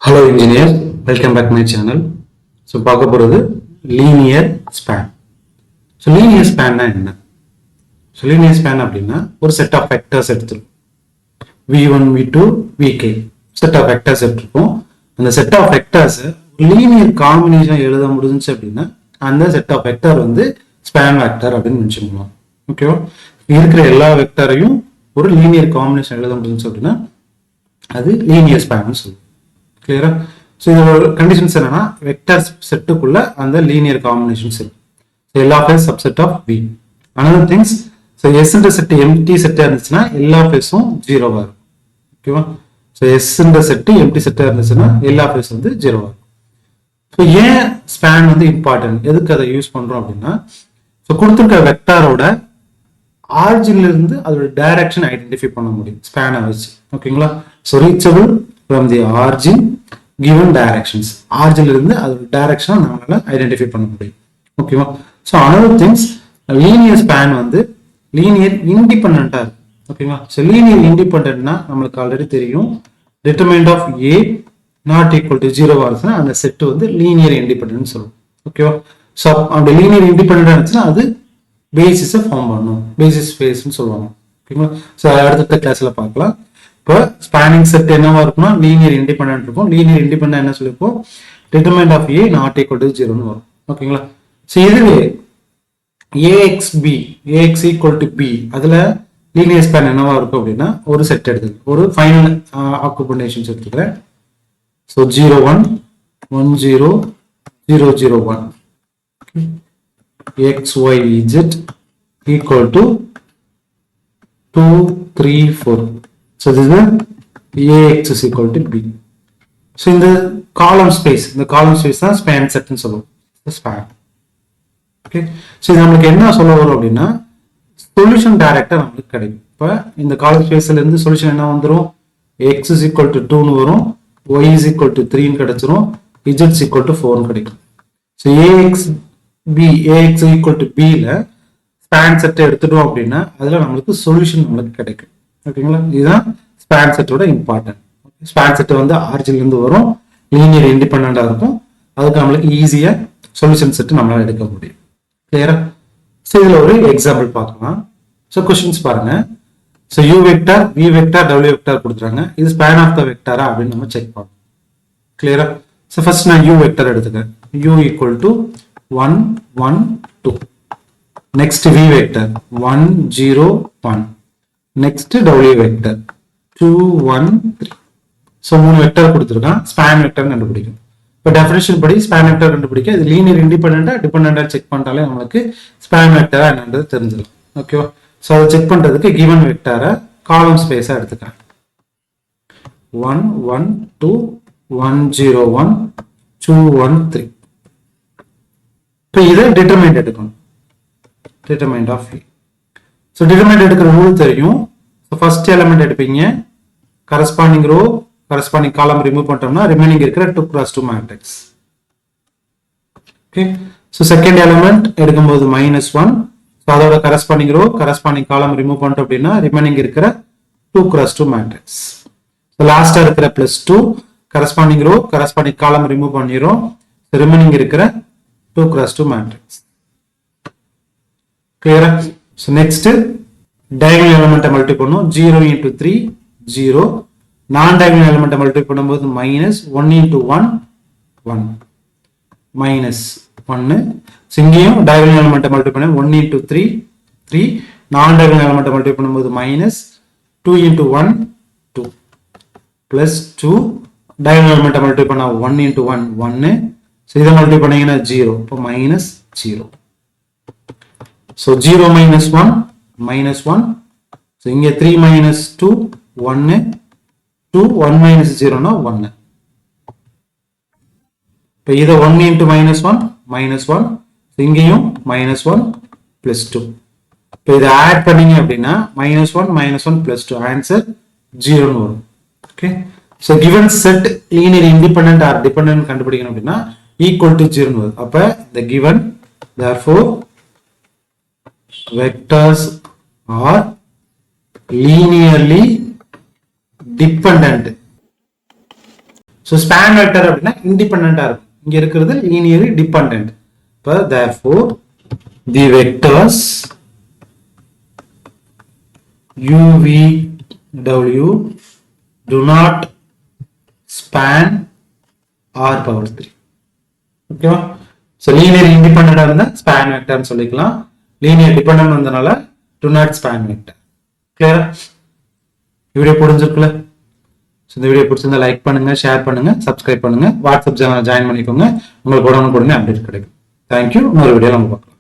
Hello engineers, welcome back to my channel. So பார்க்க போறது linear span. So linear span என்ன? So linear span அப்படின்னா ஒரு set of vectors எடுத்துரும். v1, v2, vk set of vectors எடுத்துரும். அந்த set of vectors linear combination எழுத முடிஞ்சுச்சு அப்படின்னா அந்த set of vector வந்து span vector அப்படின்னு மென்ஷன் பண்ணுவோம். ஓகேவா? இருக்கிற எல்லா வெக்டரையும் ஒரு linear combination எழுத முடிஞ்சுச்சு அப்படின்னா அது linear span னு சொல்லுவோம். Clear? So the conditions என்னன்னா vector set குள்ள அந்த linear combination set. So L of S subset of V. Another things, so S என்ற set empty set இருந்துச்சுன்னா L of S உம் 0 வா இருக்கும். ஓகேவா? So S என்ற set empty set இருந்துச்சுன்னா L of S வந்து 0 வா இருக்கும். So ஏன் span வந்து important? எதுக்கு அதை யூஸ் பண்றோம் அப்படின்னா so கொடுத்திருக்க வெக்டாரோட ஆரிஜின்ல இருந்து அதோட டைரக்ஷன் ஐடென்டிஃபை பண்ண முடியும் span வச்சு. ஓகேங்களா? So reachable from the origin given directions. Origin இருந்து அதோட டைரக்ஷனை நம்மளால ஐடென்டிஃபை பண்ண முடியும். ஓகேவா? So another things linear span வந்து linear independent-ஆ இருக்கு. ஓகேவா? ஸோ linear independent-னா நம்மளுக்கு ஆல்ரெடி தெரியும் determinant of A not equal to 0 வருதுன்னா அந்த செட் வந்து linear independent சொல்லுவோம். ஓகேவா? ஸோ அந்த linear independent இருந்துச்சுன்னா அது பேசிஸை ஃபார்ம் பண்ணும். பேசிஸ் ஸ்பேஸ்னு சொல்லுவாங்க. ஓகேங்களா? ஸோ அடுத்த கிளாஸ்ல பார்க்கலாம். இப்போ ஸ்பேனிங் செட் என்னவா இருக்கும்னா லீனியர் இண்டிபெண்டன்ட் இருக்கும். லீனியர் இண்டிபெண்டன்ட் என்ன சொல்லிப்போம் determinant of A not equal to 0 னு வரும். ஓகேங்களா? சோ இதுவே AX ஈக்குவல் டு B அதுல லீனியர் ஸ்பேன் என்னவா இருக்கும் அப்படின்னா ஒரு செட் எடுத்துக்கலாம். ஒரு ஃபைனல் ஆக்குபேஷன்ஸ் எடுத்துக்கிறேன். So 0 1 1 0 0 0 1 X Y Z equal to 2 3 4. So this is AX is equal to B. So in the column space தான் span set னு சொல்லுவோம். Span. Okay. So இது நமக்கு என்ன சொல்ல வரும் அப்படின்னா சொல்யூஷன் டைரக்டா நமக்கு கிடைக்கும். இப்போ இந்த காலம் ஸ்பேஸ்ல இருந்து சொல்யூஷன் என்ன வந்துரும் x is equal to 2 னு வரும், y is equal to 3 னு கிடைச்சிரும், z is equal to 4 னு கிடைக்கும். So AX equal to B ல span set எடுத்துட்டோம் அப்படின்னா அதுல நமக்கு சொல்யூஷன் நமக்கு கிடைக்கும். ஓகேங்களா? இதுதான் ஸ்பேன் செட்டோட இம்பார்ட்டன்ட். ஸ்பேன் செட் வந்து ஆரிஜின்ல இருந்து வரும், லீனியர் இண்டிபெண்டண்டா இருக்கும். அதுக்கு நம்மளுக்கு ஈஸியா சொல்யூஷன் செட் நம்மளால எடுக்க முடியும். கிளியரா? சோ இதுல ஒரு எக்ஸாம்பிள் பார்க்கலாம். சோ क्वेश्चंस பாருங்க. So u vector, v vector, w vector கொடுத்துறாங்க. இது ஸ்பேன் ஆஃப் த வெக்டாரா அப்படின்னு நம்ம செக் பண்ணலாம். கிளியரா? சோ ஃபர்ஸ்ட் நான் u வெக்டார் எடுத்துக்கிறேன். u equal to 1 1 2. Next v vector 1 0 1. Next W vector 2 1 3. So மூணு வெக்டர் கொடுத்திருக்கான். ஸ்பேன் வெக்டர் கண்டுபிடிக்கும். இப்போ டெஃபினிஷன் படி ஸ்பேன் வெக்டர் கண்டுபிடிக்க இது லீனியர் இண்டிபெண்டன்ட்டா டிபெண்டன்ட்டா செக் பண்ணிட்டாலே நமக்கு ஸ்பேன் வெக்டரா என்னன்றது தெரிஞ்சிடும். ஓகேவா? சோ அதை செக் பண்றதுக்கு given வெக்டரை காலம் ஸ்பேஸா எடுத்துக்கிறேன். 1 1 2 1 0 1 2 1 3. இப்போ இதை டிட்டர்மினன்ட் எடுக்கணும். Determinant of A. So determinant எடுக்கிற ரூல் தெரியும். So first element எடுப்பீங்க, corresponding row corresponding column remove பண்ணிட்டோம்னா remaining இருக்கிற 2x2 matrix. Okay. So second element எடுக்கும்போது -1. So அதோட corresponding row corresponding column remove பண்ணிட்டோம் அப்படின்னா remaining இருக்கிற 2x2 matrix. So last இருக்கிற +2 corresponding row corresponding column remove பண்ணிரோம். So remaining இருக்கிற 2x2 matrix. Clear? So next diagonal element multiply பண்ணும் 0 into 3 0, non diagonal element multiply பண்ணும்போது -1 into 1 1 minus 1. So இங்கேயும் diagonal element multiply பண்ண 1 into 3 3, non diagonal element multiply பண்ணும்போது -2 into 1 2 plus 2, diagonal element multiply பண்ணா 1 into 1 1. So இதை multiply பண்ணீங்கன்னா 0, இப்போ -0. So 0 minus 1 minus 1. So இங்க 3 minus 2 1 2 1 minus 0 னா 1. இப்போ இத 1 into minus 1 minus 1. So இங்கேயும் minus 1 plus 2. இப்போ இத ஆட் பண்ணீங்க அப்படின்னா -1 -1 plus 2 ஆன்சர் 0 னு வரும். Okay? So given set linear independent or dependent கண்டுபிடிக்கணும் அப்படின்னா equal to 0 னு வரும். அப்ப the given therefore vectors are linearly dependent so span vector அப்படின்னா இண்டிபெண்டா இருக்கும். இங்க இருக்கிறது லீனியர்லி டிபெண்டன்ட். இப்போ therefore the vectors u v w do not span r power 3. ஓகேவா? ஸோ லீனியர் இண்டிபெண்டா இருந்தா ஸ்பேன் வெக்டர்னு சொல்லிக்கலாம். லீனியர் டிபெண்டன்ட் வந்தனால do not span vector. கிளியரா? வீடியோ புரிஞ்சிருக்குல்ல? இந்த வீடியோ பிடிச்சிருந்தா லைக் பண்ணுங்க, ஷேர் பண்ணுங்க, சப்ஸ்கிரைப் பண்ணுங்க, வாட்ஸ்அப் சேனல் ஜாயின் பண்ணிக்கோங்க. உங்களுக்கு உடனுக்குடனே அப்டேட் கிடைக்கும். தேங்க்யூ. இன்னொரு வீடியோல நம்ம பார்க்கலாம்.